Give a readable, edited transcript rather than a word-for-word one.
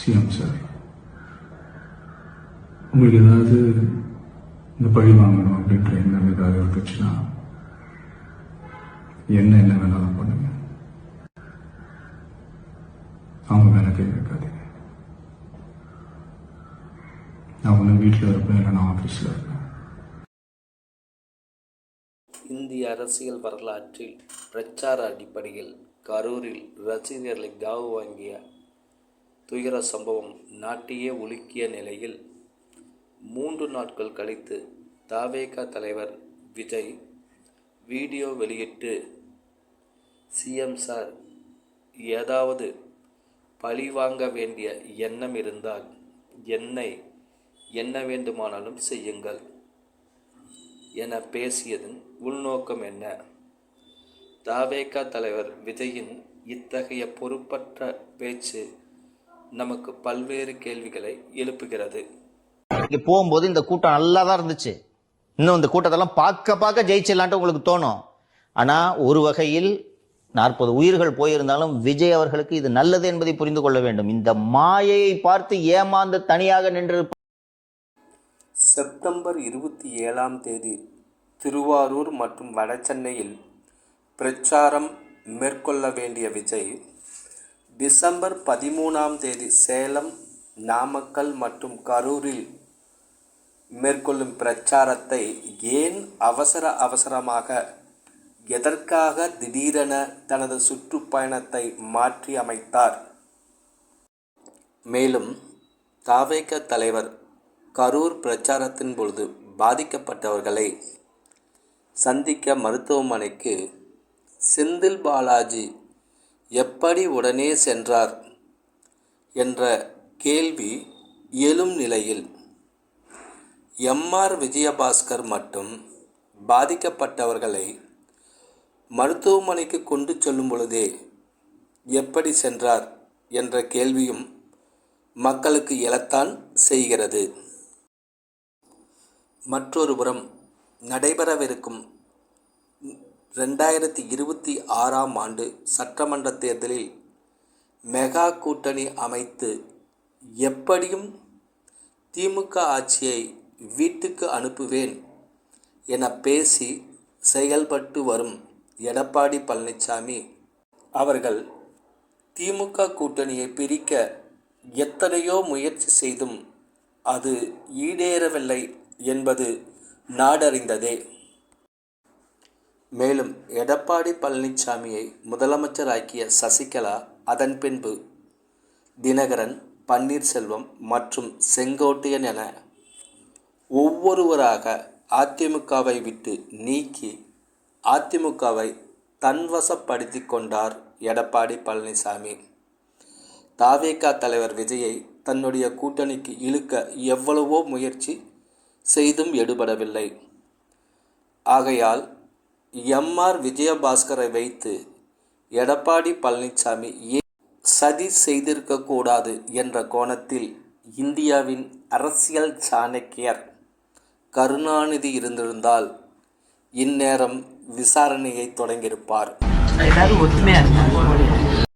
CM sir, உங்களுக்கு ஏதாவது இந்த பழி வாங்கணும் அப்படின்ற எண்ணம் ஏதாவது இருந்துச்சுன்னா என்ன வேணாலும் பண்ணுங்க. அவங்க மேல கை வைக்காதீங்க. நான் ஒன்று வீட்டில் இருப்பேன், இல்லை நான் ஆஃபீஸில் இருப்பேன். இந்திய அரசியல் வரலாற்றில் பிரச்சார அடிப்படையில் கரூரில் ரசிகர்களை காவு வாங்கிய துயர சம்பவம் நாட்டையே உலுக்கிய நிலையில் 3 நாட்கள் கழித்து தவேக தலைவர் விஜய் வீடியோ வெளியிட்டு, சிஎம் சார், ஏதாவது பழி வாங்க வேண்டிய எண்ணம் இருந்தால் என்னை என்ன வேண்டுமானாலும் செய்யுங்கள் என பேசியதன் உள்நோக்கம் என்ன? தவேக தலைவர் விஜயின் இத்தகைய பொறுப்பற்ற பேச்சு நமக்கு பல்வேறு கேள்விகளை எழுப்புகிறது. போகும்போது இந்த கூட்டம் நல்லா தான் இருந்துச்சு. இன்னும் இந்த கூட்டத்தெல்லாம் பார்க்க ஜெயிச்சிடலான்ட்டு உங்களுக்கு தோணும். ஆனா ஒரு வகையில் 40 உயிர்கள் போயிருந்தாலும் விஜய் அவர்களுக்கு இது நல்லது என்பதை புரிந்து கொள்ள வேண்டும். இந்த மாயையை பார்த்து ஏமாந்து தனியாக நின்று செப்டம்பர் 27ஆம் தேதி திருவாரூர் மற்றும் வடசென்னையில் பிரச்சாரம் மேற்கொள்ள வேண்டிய விஜய், டிசம்பர் 13ஆம் தேதி சேலம், நாமக்கல் மற்றும் கரூரில் மேற்கொள்ளும் பிரச்சாரத்தை ஏன் அவசரமாக, எதற்காக திடீரென தனது சுற்றுப்பயணத்தை மாற்றி அமைத்தார்? மேலும் தவேக தலைவர் கரூர் பிரச்சாரத்தின் பொழுது பாதிக்கப்பட்டவர்களை சந்திக்க மருத்துவமனைக்கு செந்தில் பாலாஜி எப்படி உடனே சென்றார் என்ற கேள்வி எழும் நிலையில் எம்ஆர் விஜயபாஸ்கர் மட்டும் பாதிக்கப்பட்டவர்களை மருத்துவமனைக்கு கொண்டு செல்லும் பொழுதே எப்படி சென்றார் என்ற கேள்வியும் மக்களுக்கு எழத்தான் செய்கிறது. மற்றொரு புறம் நடைபெறவிருக்கும் 2026ஆம் ஆண்டு சட்டமன்ற தேர்தலில் மெகா கூட்டணி அமைத்து எப்படியும் திமுக ஆட்சியை வீட்டுக்கு அனுப்புவேன் என பேசி செயல்பட்டு வரும் எடப்பாடி பழனிசாமி அவர்கள் திமுக கூட்டணியை பிரிக்க எத்தனையோ முயற்சி செய்தும் அது ஈடேறவில்லை என்பது நாடறிந்ததே. மேலும் எடப்பாடி பழனிசாமியை முதலமைச்சராக்கிய சசிகலா அதன் பின்பு தினகரன், பன்னீர்செல்வம் மற்றும் செங்கோட்டையன் என ஒவ்வொருவராக அதிமுகவை விட்டு நீக்கி அதிமுகவை தன்வசப்படுத்தி கொண்டார் எடப்பாடி பழனிசாமி. தவேக தலைவர் விஜயை தன்னுடைய கூட்டணிக்கு இழுக்க எவ்வளவோ முயற்சி செய்தும் எடுபடவில்லை. ஆகையால் எம்ஆர் விஜயபாஸ்கரை வைத்து எடப்பாடி பழனிசாமி ஏன் சதி செய்திருக்கக்கூடாது என்ற கோணத்தில் இந்தியாவின் அரசியல் சாணக்கியர் கருணாநிதி இருந்திருந்தால் இந்நேரம் விசாரணையை தொடங்கியிருப்பார். எல்லாரும் ஒற்றுமையா இருந்தாங்க.